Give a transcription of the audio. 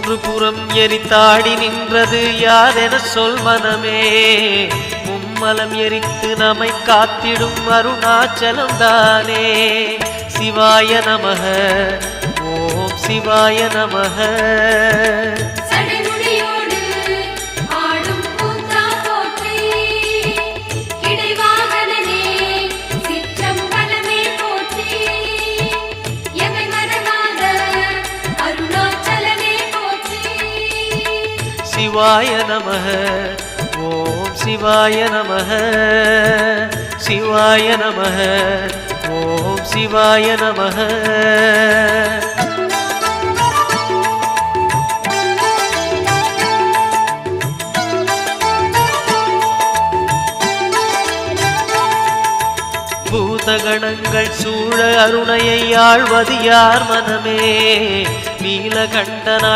மூன்று புறம் எரித்தாடி நின்றது யாரென சொல் மனமே. மும்மலம் எரித்து நம்மை காத்திடும் அருணாச்சலம் தானே. சிவாய நமக, ஓம் சிவாய நமக. சிவாய நமக, ஓம் சிவாய நமக. சிவாய நமக, ஓம் சிவாய நமக. பூதகணங்கள் சூழ அருணையை ஆழ்வது யார் மனமே. நீலகண்டனாய்